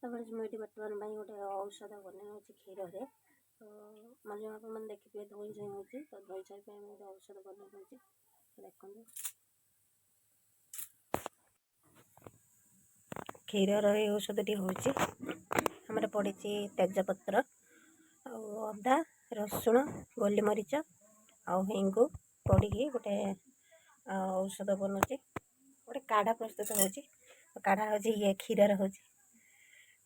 ତାପରେ ମୁଁ ବର୍ତ୍ତମାନ ପାଇଁ ଗୋଟେ ଔଷଧ ବନେଇଛି କ୍ଷୀରରେ। ତ ମାନେ ଆପଣମାନେ ଦେଖିଥିବେ ଧୋଇ ସାଇ ହେଉଛି, ତ ଧୋଇ ସାଇ ପାଇଁ ମୁଁ ଗୋଟେ ଔଷଧ ବନେଇ ଦେଉଛି। ଦେଖନ୍ତୁ କ୍ଷୀରର ଏଇ ଔଷଧଟି ହେଉଛି ଆମର ପଡ଼ିଛି ତେଜପତ୍ର ଆଉ ଅଦା, ରସୁଣ, ଗୋଲମରିଚ ଆଉ ହେଙ୍ଗୁ ପଡ଼ିକି ଗୋଟେ ଔଷଧ ବନୁଛି। ଗୋଟେ କାଢ଼ା ପ୍ରସ୍ତୁତ ହେଉଛି। କାଢ଼ା ହେଉଛି ଇଏ କ୍ଷୀରର ହେଉଛି।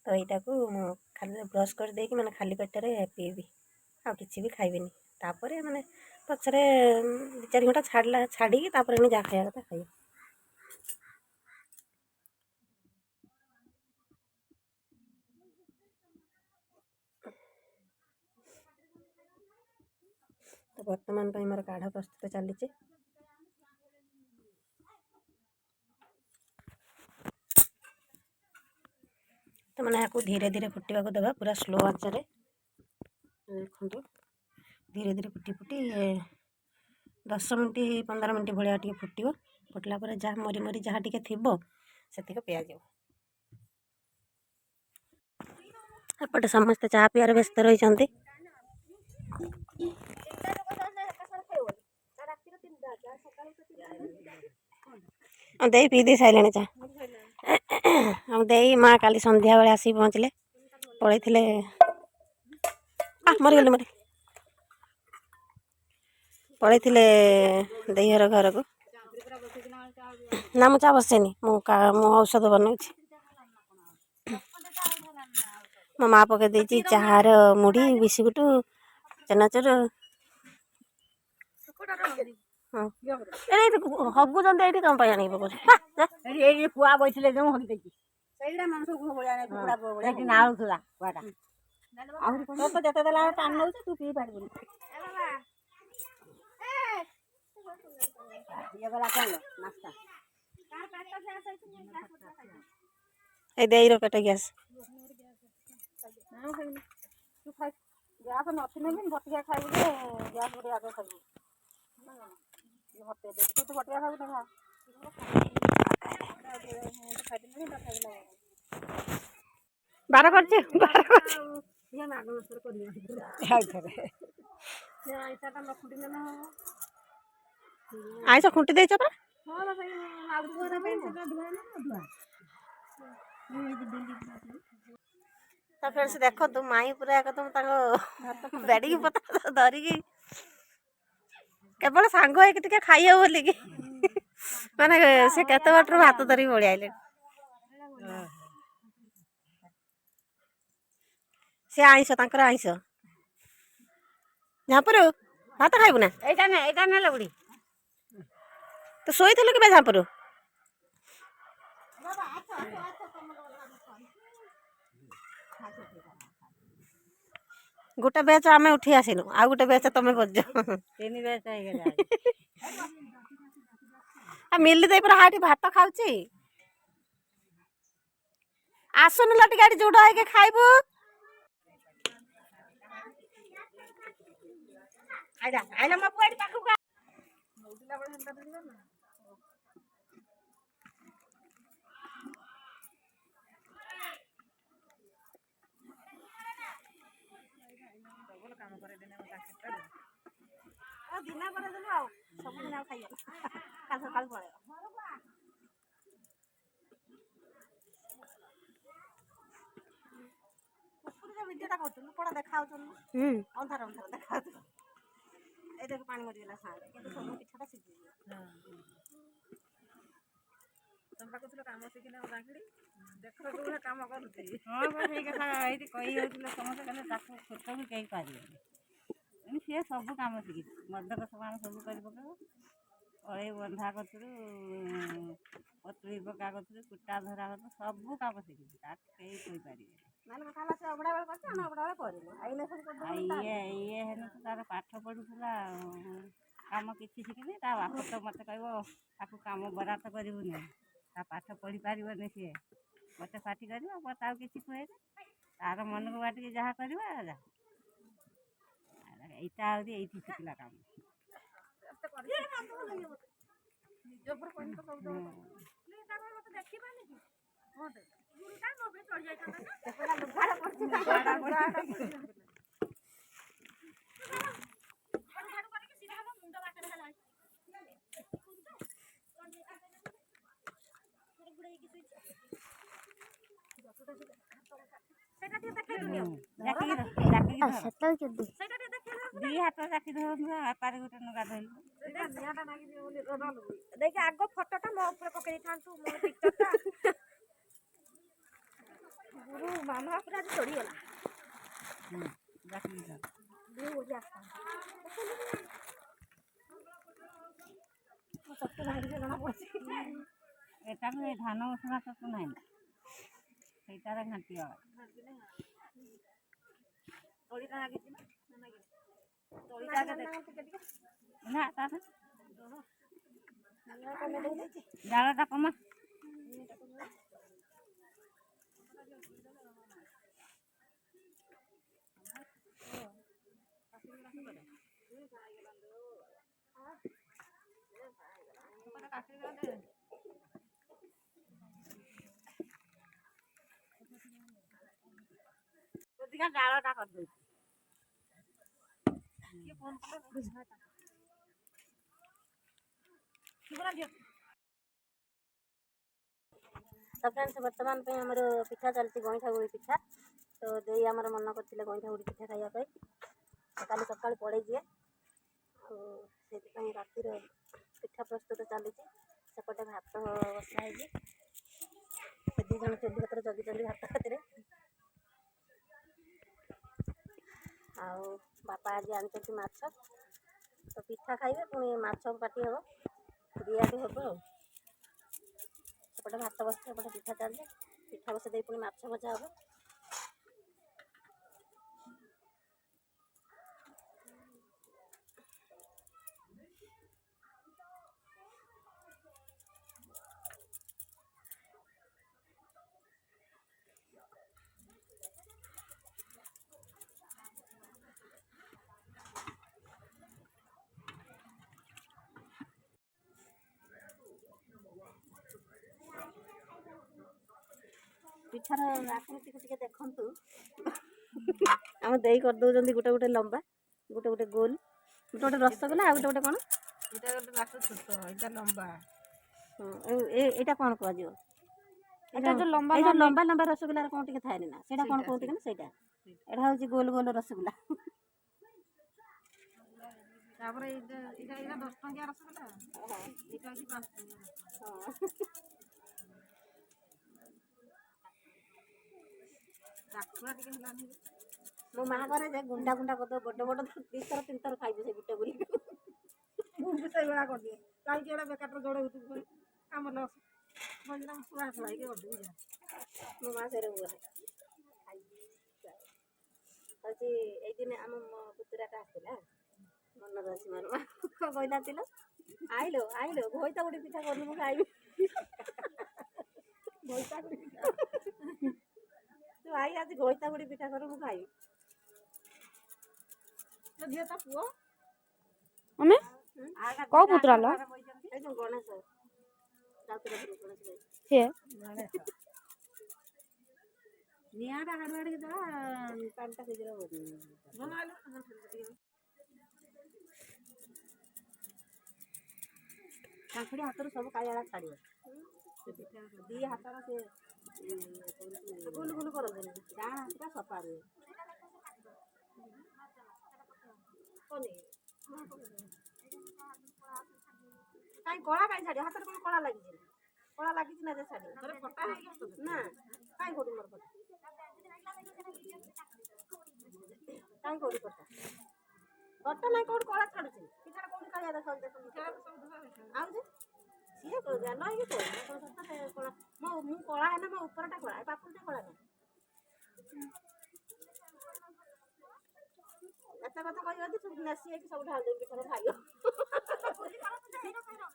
ତ ଏଇଟାକୁ ମୁଁ ଖାଲି ବ୍ରସ୍ କରିଦେଇକି ମାନେ ଖାଲି ପେଟରେ ପିଇବି, ଆଉ କିଛି ବି ଖାଇବିନି। ତାପରେ ମାନେ ପଛରେ 2-4 ଘଣ୍ଟା ଛାଡ଼ିକି ତାପରେ ଆମେ ଯାହା ଖାଇବା କଥା ଖାଇବା। ତ ବର୍ତ୍ତମାନ ପାଇଁ ମୋର କାଢ଼ା ପ୍ରସ୍ତୁତ ଚାଲିଛି। ତ ମାନେ ଏହାକୁ ଧୀରେ ଧୀରେ ଫୁଟିବାକୁ ଦେବା, ପୁରା ସ୍ଲୋ ଆଞ୍ଚରେ। ଦେଖନ୍ତୁ ଧୀରେ ଧୀରେ ଫୁଟି 10 ମିନିଟ୍ 15 ମିନିଟ୍ ଭଳିଆ ଟିକେ ଫୁଟିବ। ଫୁଟିଲା ପରେ ଯାହା ମରି ଯାହା ଟିକେ ଥିବ ସେତିକି ପିଆଯିବ। ଏପଟେ ସମସ୍ତେ ଚାହା ପିଇବାରେ ବ୍ୟସ୍ତ ରହିଛନ୍ତି। ଦେଇ ପିଇ ଦେଇ ସାରିଲେଣି ଚା। ଆଉ ଦେଇ ମା କାଲି ସନ୍ଧ୍ୟାବେଳେ ଆସିକି ପହଞ୍ଚିଲେ। ପଳେଇଥିଲେ ପଳେଇଥିଲେ ଦେଇ ଘର ଘରକୁ। ନା ମୁଁ ଚା ବସେଇନି, ମୁଁ ଔଷଧ ବନଉଛି। ମୋ ମା ପକେଇ ଦେଇଛି ଚାହାର ମୁଢ଼ି, ବିସ୍କୁଟ, ଚେନାଚୁର। ହଗୁଛନ୍ତି ଏଇଠି କଣ ପାଇଁ ଆଣିକି ପକଉଛି? ଏଇ କୁଆ ବଇଥିଲେ ଯେଉଁ ହଗି ଦେଇଛି ସେଇଟା ମଣିଷ ନାଳୁଥିଲା କୁଆଟା। ଆହୁରି ତ ଯେତେ ଦେଲା ଟାଣି ନେଉଛି, ତୁ ପିଇ ପାରିବୁନି। এই ଦେଇର ପେଟ ଗ୍ୟାସ୍। ଗ୍ୟାସ୍ ନଥିଲେ ବି ବଟିକା ଖାଇବୁ ଯେ ଗ୍ୟାସ୍ ଗୋଟେ ଆଗ ଖାଇବୁ। ବଟିକା ଖାଇବୁ ନା। ବାର କରିଛି ଆଇଁଷ ଖୁଣ୍ଟି ଦେଇଛ ପରା। ତାପରେ ସେ ଦେଖନ୍ତୁ ମାଇଁ ପୁରା ଏକଦମ ତାଙ୍କ ବେଡ଼ିକି ପତା ଧରିକି କେବଳ ସାଙ୍ଗ ହେଇକି ଟିକେ ଖାଇବ ବୋଲିକି ମାନେ ସେ କେତେ ବାଟରୁ ଭାତ ଧରିକି ପଳେଇ ଆଇଲେ। ସେ ଆଇଁଷ, ତାଙ୍କର ଆଇଁଷ। ଝାମ୍ପୁରୁ ଭାତ ଖାଇବୁ ନା? ଏଇଟା ନେଲେ ବୁଢ଼ୀ ତୁ ଶୋଇଥିଲୁ କି ବେ ଝାମ୍ପୁରୁ? ଗୋଟେ ବ୍ୟାଚ୍ ଆମେ ଉଠି ଆସିନୁ, ଆଉ ଗୋଟେ ବ୍ୟାଚ୍ ତମେ କରିଛ। 3 ବ୍ୟାଚ୍ ହେଇଗଲା। ମିଲି ଦେଇ ପୁରା ହାଟି ଭାତ ଖାଉଛି। ଆସୁନୁ ଲୋ ଟିକେ ଏଠି ଜୁଡ ହେଇକି ଖାଇବୁ। ଆଇଲା ମୋ ପୁଅ ଏଠି ପାଖକୁ। କାମ କରେଇଦେଲେ ଦିନ କରେଇଦେଲୁ ଆଉ ସବୁଦିନ ଆଉ ଖାଇବ କାଲି ସକାଳୁ ପଳେଇବ। ଭିଡ଼ିଓଟା କରୁଥିଲୁ କଣ ଦେଖାଉଛନ୍ତି? ଅନ୍ଧାର ଅନ୍ଧାର ଦେଖାଉଥିଲୁ। ଏଇଟାକୁ ପାଣି ମରିଗଲା ସାଙ୍ଗରେ କିନ୍ତୁ ସବୁ ପିଠାଟା ସିଝିଯିବ। ତମେ ପାଖୁଥିଲ କାମ ଶିଖିଲେ ଚାକିରି ଦେଖ କୋଉଭଳିଆ କାମ କରୁଛି। ହଁ ସେଇ କଥା ଏଇଠି କହି ହେଉଥିଲେ ସମସ୍ତେ କହିଲେ ତାକୁ ଛୋଟ ବି କେହି ପାରିବେନି। ସିଏ ସବୁ କାମ ଶିଖିଛି, ମର୍ଦ୍ଦକ ସମାନ ସବୁ କରି ପକେଇବ। ଅଳେଇ ବନ୍ଧା କତୁରୁ ପତୁଳି ପକା କତୁରୁ କୁଟା ଧରା କତୁରୁ ସବୁ କାମ ଶିଖିଛି, ତାକୁ କେହି କହିପାରିବେନି। ଇଏ ହେଲେ ତ ତାର ପାଠ ପଢ଼ୁଥିଲା କାମ କିଛି ଶିଖିନି। ତା ବାପ ତ ମୋତେ କହିବ ତାକୁ କାମ ବରାଦ କରିବୁନି, ତା ପାଠ ପଢ଼ି ପାରିବନି। ସିଏ ମୋତେ ପାଟି କରିବ, ମୋତେ ଆଉ କିଛି କୁହେନି। ତାର ମନକୁ ବାଟିକି ଯାହା କରିବ ଯା। ଏଇଟା ଆହୁରି ଏଇଠି ଶିଖିଲା କାମ। ଦେଖି ଆଗ ଫଟୋଟା ମୋ ଉପରେ ପକେଇ ଦେଇଥାନ୍ତୁ ମୋ ପିକ୍ଚରଟା ଗୁରୁ ମାମା ପୁରା ଚଢିଗଲା এটা ধান মশলা তো নাই না সেইটারে ঘাঁটিয়া তলিটা লাগিছি না তলিটা না তাতে জালটা কমা জালটা করে तो फ्रेंड्स बर्तमान पे आमर पिठा चलती गईठा गुड़ी पिठा तो दे आमर मन करते गईठा गुड़ी पिठा खाइबा काली सका पड़े दिए से रातिर पिठा प्रस्तुत चली सेपटे भात बसा है दी जन चुली पत्र जगी भात हाथ आउ बापा आज आनी माछ तो पिठा खाइबे पुणी माछ पाटी हम दियाटी हम सेपटे भात बस सेपटे पिठा चलते पिठा बस दे पुणी माछ भजा हम पिठार आकृति को टिके देखंतु आम दे कर दउजंदी गोटे गोटे लंबा गोटे गोटे गोल गोटे गोटे रसगोला आ गोटे गोटे कोन এটা একটা লাস্ট ছোট এটা লম্বা एटा कोन को जियो এটা তো লম্বা एटा लंबा लंबा रसगोला कोन टिके थाइनी ना सेटा कोन कहते ना सेटा एटा होची गोल गोल रसगोला তারপরে এটা এটা এটা 10 টাকা রসগোলা এটা হচ্ছে 5 টাকা কাকুরা টিকে হলানি मो माँ करे जे गुंडा गुंडा कर बड़ बड़ 2 थर 3 थर खाइबे से गुटे गुली मुझे सही बड़ा कर दिए काई केड़ा बेकार जोड़े होती काम लॉस बजना सुआ सुआ के कर दिया मो माँ से रे होची ए दिन हम पुतरा का आसला मन रसी मार कहला तिलो आइलो आइलो भोइता गुडी पिठा करनु मु खाइबी भोइता गुडी पिठा तू आई आज भोइता गुडी पिठा करू मु खाइबी तो दिया ता पुओ हमें कौ पुत्रा लो ए जो गणेश राउतरा गणेश हे नियाडा हाडवाडी के दा पांटा सिजरा होती बनालो काखड़ी हाथ सब काला छाड़ी दी हाथ से गुल गुल कर डाण हाथ सफा रुए कहीं कला कहीं छाड़ी हाथ में कला लगी ना जे छाड़ी ना कहीं कोडी मोर फटा कहीं कोडी फटा फटा नहीं कोड कला छाडुछ पिठार कोडी कालिया देखौ आउ जे सिए को जा नहीं तो कला मो कला है ना मो ऊपरटा कला पापुलटा कला ना एता कथा कहबा कि तुम नसी है कि सब ढाल दे पिठार खाइयो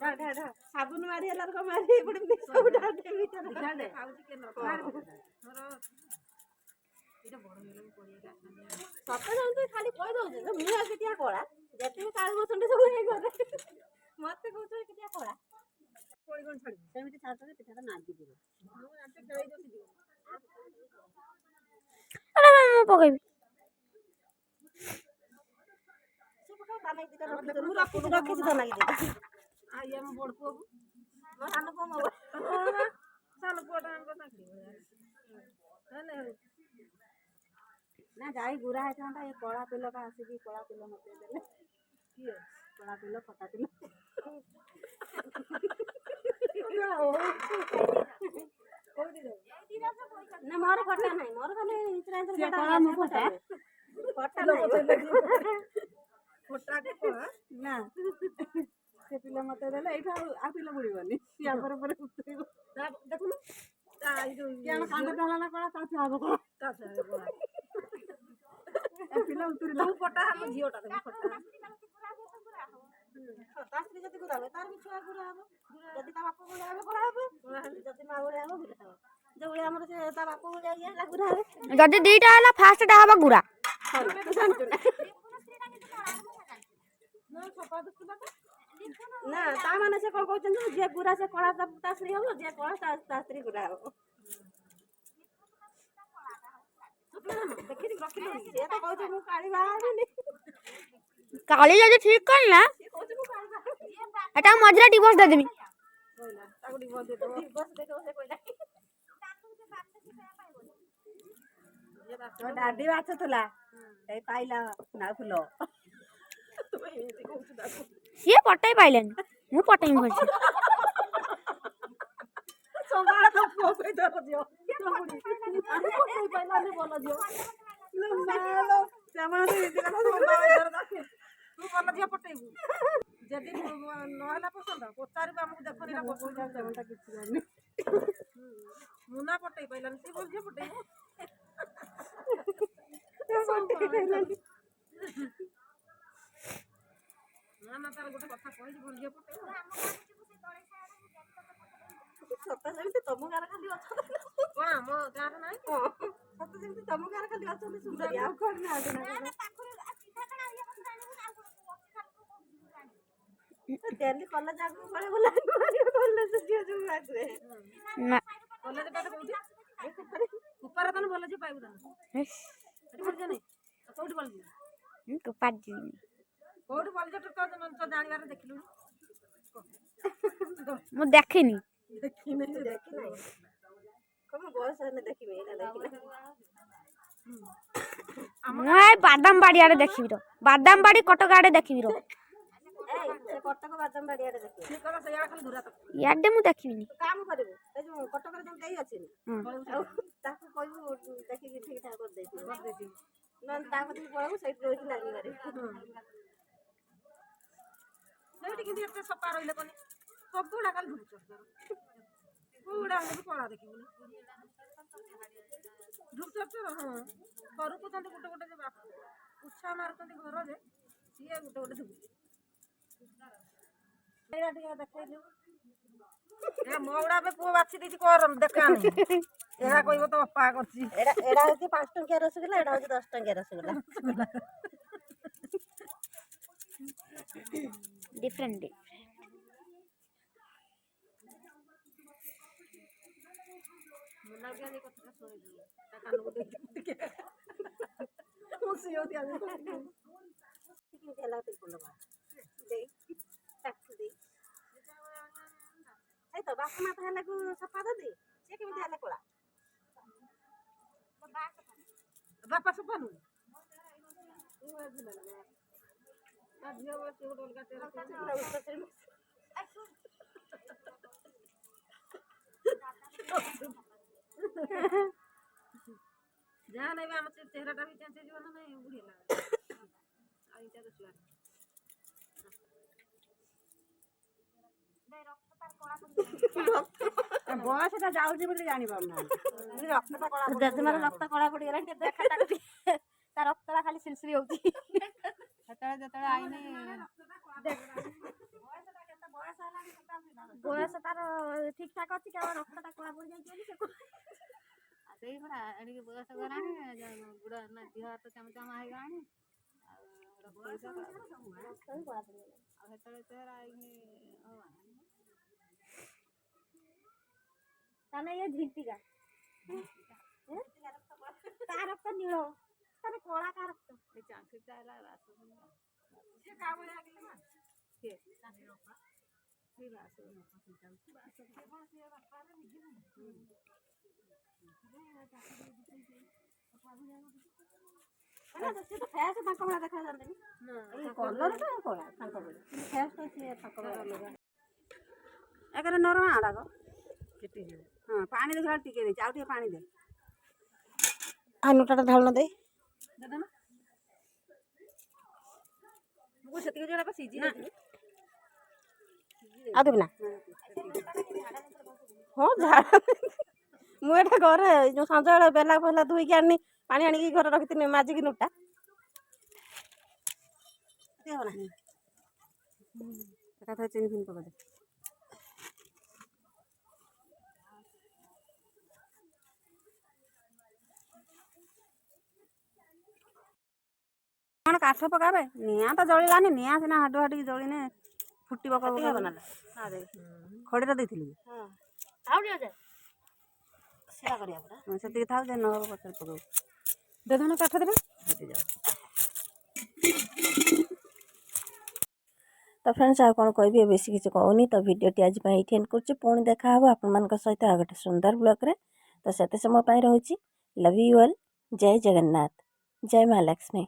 ढा ढा ढा साबुन मारी हलार को मारी पड़े सब ढाल दे पिठार ढाल दे खाउची के न मोर एटा बड़ मेलो पड़ी के सत जानते खाली कह दउ जे मुआ केटिया कला जते काल बसंडे सब हे गरे मते कहू तो केटिया कला कोड़ी कोन छाड़ी सेमिति छाड़ते पिठार नागी दिबो हम आते खेलाई दो दियो ମୁଁ ପକେଇବି। ମୁଁ ରଖିଛି ତ ଲାଗି ଦିଟା। ଆଉ ଇଏ ମୋ ବଡ଼ ପୁଅକୁ ମୋ ସାନ ପୁଅ ମୋ ସାନ ପୁଅଟା ଆଣିବ ତାଙ୍କୁ ନା ଯାଇ ଗୁରା ହେଇଥାନ୍ତା ଏ କଳା ପିଲଟା ଆସିକି କଳା ପିଲ ମତେ ଦେଲେ। କିଏ କଳା ପିଲ ଫଟା ପିଲ। ନା ମୋର ଫଟା ନାହିଁ ମୋର ଖାଲି ଇନ୍ସୁରାନ୍ସ ଫଟା ଫଟା ଫୋଟା କଳା ନା ସେ ପିଲା ମତେ ଦେଲେ ଏଇଠୁ ଆଉ ପିଲା ବୁଡ଼ିବନି ସିଆ ପରେ ଉତରିବ। ଦେଖୁନୁ ତା ଏଇ ଯୋଉ କାନ୍ଦ ଢାଳା ନା କଳା ତା ଛୁଆ କଳା ତା ସାଙ୍ଗରେ କଳା ପିଲା ଉତରିଲା। ତୁ ଫୋଟା ଆମ ଝିଅଟା ଦେଖି ଫୋଟା ତା ସ୍ତ୍ରୀ ଯଦି ଗୁରା ହବ ତାର ବି ଛୁଆ ଗୁରା ହବ। ଯଦି ତା ବାପ ଗୁରା ହବ ଗୁରା ହବ ଯଦି ମା ଗୁରା ହବ ଗୁରା ହବ। ଯୋଉ ଆମର ସେ ତା ବାପ ଗୁରା ଇଏ ହେଲା ଗୁରା ହବ। ଯଦି ଦିଟା ହେଲା ଫାଷ୍ଟଟା ହବ ଗୁରା। ନା ତା ମାନେ ସେ କଣ କହୁଛନ୍ତି ଯିଏ ଗୁରା ସେ କଳା ତା ସ୍ତ୍ରୀ ହବ ଯିଏ କଳା ତା ସ୍ତ୍ରୀ ଗୁରା ହବ। ଦେଖିନି ରଖିଲୁ ସେ ତ କହୁଛି ମୁଁ କାଳି ବାହା ହେବିନି। କାଳି ଯଦି ଠିକ କଲା ଏଟା ମଝିରେ ଡିଭୋର୍ସ ଦେଇଦେବି। ତାକୁ ଡିଭୋର୍ସ ଦେଇଦେବ। ଡାଡି ବାଛୁଥିଲା ଏଇ ପାଇଲା ନା ଫୁଲ। ସିଏ ପଟେଇ ପାଇଲେନି ମୁଁ ପଟେଇବି ଭଲସେ। ସମ୍ଭାଳ ତ ପୁଅ ସହିତ ଝିଅ ଭଲ ଝିଅ ତୁ ଭଲ ଝିଅ ପଟେଇବୁ ଯଦି ନହେଲା ପସନ୍ଦ ପଚାରିବୁ ଆମକୁ ଦେଖନି ନା କିଛି ଜାଣିନି ମୁନା ପଟେଇ ପାଇଲାନି ସେ ଭଲ ଝିଅ ପଟେଇବ। ନା ତାର ଗୋଟେ କଥା କହିଛି ଭଲ ଝିଅ ପଟେଇବ। ସତ ଯେମିତି ତମ ଗାଁରେ ଖାଲି ଅଛନ୍ତି କଣ ଆମ ଗାଁରେ ନାହିଁ ସତ ଯେମିତି ତମ ଗାଁରେ ଖାଲି ଅଛନ୍ତି ସୁନ୍ଦରୀ ଆଉ କଣ ନାହାନ୍ତି ନା ଡେଲି କଲେଜ ଆଗକୁ ପଳେଇବୁ କଲେଜ ଝିଅ ଯୋଉ ଆସେ ନା କଲେଜ ପାଠ କୋଉଠି କୁପାର ତାନେ ଭଲ ଝିଅ ପାଇବୁ ତାନେ ସେଠି ଭଲ ଝିଅ ନାହିଁ କୋଉଠି ଭଲ ଝିଅ କୋଉଠି ଭଲ ଝିଅ ତ ଜାଣିବାରେ ଦେଖିଲୁ ମୁଁ ଦେଖିନି। ଦେଖିନି କମ ବୟସ ହେଲେ ଦେଖିବି ଏଇନା ଦେଖିଲେ ମୁଁ ଏଇ ବାଦାମ ବାଡ଼ି ଆଡେ ଦେଖିବି ର ବାଦାମ ବାଡ଼ି କଟକ ଆଡେ ଦେଖିବି ର ସେ କଟକ ବାଦାମବାଡ଼ି ଆଡେ ଦେଖିବି ସେ କହିବ ସେଇଆ ଖାଲି ଘୁରା ଇଆଡେ ମୁଁ ଦେଖିବିନି। କାମ କରିବୁ ଏ ଯୋଉ କଟକରେ ଯୋଉ ଦେଇ ଅଛି ଆଉ ତାକୁ କହିବୁ ଦେଖିକି ଠିକ ଠାକ କରିଦେଇଥିବ ନହେଲେ ତା କତିକି ପଳେଇବୁ ସେଇଠି ରହିକି ଲାଗି ମାରିବୁ। ସେଇଠି କିନ୍ତୁ ଏତେ ସଫା ରହିଲେ କନି ସବୁଗୁଡା ଖାଲି ଧୁଚ କୋଉଗୁଡା ହେଲେ ବି କଳା ଦେଖିବୁନି ଧୁଚ ହଁ କରୁଛନ୍ତି ଗୋଟେ ଗୋଟେ ଯେ ବାପ ଉତ୍ସାହ ମାରୁଛନ୍ତି ଘର ଯେ ସିଏ ଗୋଟେ ଗୋଟେ ଧୁଚି ଏଇଟା ଟିକେ ଦେଖେଇଲୁ ମଉଡା ଏବେ ପୁଅ ବାଛି ଦେଇଛି କର ଦେଖାନି ଏହା କହିବ ତ ଅପା କରିଛି ଏଇଟା ହଉଛି 5 ଟଙ୍କିଆ ରସଗୋଲା ଏଇଟା ହଉଛି 10 ଟଙ୍କିଆ ରସଗୋଲା ଡିଫରେଣ୍ଟ ବାପା ମାତା ହେଲାକୁ ସଫା ଦେବି ସେ କେମିତି ହେଲେ କଳା ବାପା ସଫା ନୁହେଁ ଝିଅ ବସି ଗୋଟେ ଯାହା ନେବେ ଆମ ଚେହେରାଟା ବି ଚେଞ୍ଜ ହେଇଯିବ ନା ନାଇଁ ବୁଢୀ ହେଲା ଆଉ ଏଇଟା ଦେଖିବା ବୟସଟା ଯାଉଛି ବୋଲି ଜାଣିପାରୁନାହାନ୍ତି ରକ୍ତଟା କଳା ଜେଜେମାର ରକ୍ତ କଳା ପଡିଗଲାଣି ଦେଖା ତାକୁ ଟିକେ ତା ରକ୍ତଟା ଖାଲି ସିଲସିଲି ହଉଛି ସେତେବେଳେ ଯେତେବେଳେ ଆଇନି ବୟସ ତାର ଠିକ ଠାକ ଅଛି କେବଳ ରକ୍ତଟା କଳା ପଡିଯାଇଛି ବୋଲି ସେ ସେଇଭଳିଆ ଏଣିକି ବୟସ ଗଲାଣି ଗୁଡ଼ ନା ଦେହ ହାତ ଚାମ ଚାମ ହେଇଗଲାଣି ଆଉ ସେତେବେଳେ ଚେହେରା ତାହେଲେ ଇଏ ଝିଣ୍ଟିକା ତା ରକ୍ତ ନୀଳ ଚାଙ୍କିଟା ହେଲା ରାସ ସେ କା ଭଳିଆ ଲାଗିଲେ ମା କିଏ ସେ ବାସ ସେ ତ ଫେସ୍ ତାଙ୍କ ଭଳିଆ ଦେଖାଯାଆନ୍ତିନି ଏଇ କଲରଟା କଳା ତାଙ୍କ ଭଳିଆ ଫେସ୍ଟା ସିଏ ତାଙ୍କ ଭଳିଆ ଏକରେ ନରମା ଆଡ଼ାକ ହଁ ପାଣି ଦେଖିଲା ଟିକେ ଦେଇଛି ଆଉ ଟିକେ ପାଣି ଦେ ଆନୁଟାଟା ଢାଳନ ଦେଇ ଦେଦନା ମୁଁ ସେତିକି ଜଣା ସିଝି ଆଉ ଦେବି ନା ହଁ ଝାଡ଼ା ମୁଁ ଏଇଟା ଘରେ ଯେଉଁ ସଞ୍ଜବେଳେ ବେଲା ଫେଲା ଧୋଇକି ଆଣିନି ପାଣି ଆଣିକି ଘରେ ରଖିଥିଲି ମାଜିକି ନୁଟା ହେବ ନା ଏକାଥରେ ଚିନି ଫିନି ପକେଇଦେ କ'ଣ କାଠ ପକାବେ ନିଆଁ ତ ଜଳିଲାନି ନିଆଁ ସିନା ହାଡ଼ୁ ହାଡ଼ିକି ଜଳିନେ ଫୁଟିବ କବ ଖଡ଼ିରେ ଦେଇଥିଲି ସେତିକି ଥାଉ ଯେ ନହେବ ପଛରେ ପକାଉ ଦେଦନ କାଠ ଦେବେ ତ ଫ୍ରେଣ୍ଡସ୍ ଆଉ କ'ଣ କହିବି ବେଶୀ କିଛି କହୁନି ତ ଭିଡ଼ିଓଟି ଆଜି ପାଇଁ ଏଇଠି ଏଣ୍ଡ କରୁଛି ପୁଣି ଦେଖାହେବ ଆପଣମାନଙ୍କ ସହିତ ଆଉ ଗୋଟେ ସୁନ୍ଦର ବ୍ଲଗ୍ରେ ତ ସେତେ ସମୟ ପାଇଁ ରହୁଛି ଲଭ୍ ୟୁ ଅଲ୍ ଜୟ ଜଗନ୍ନାଥ ଜୟ ମା ଲକ୍ଷ୍ମୀ।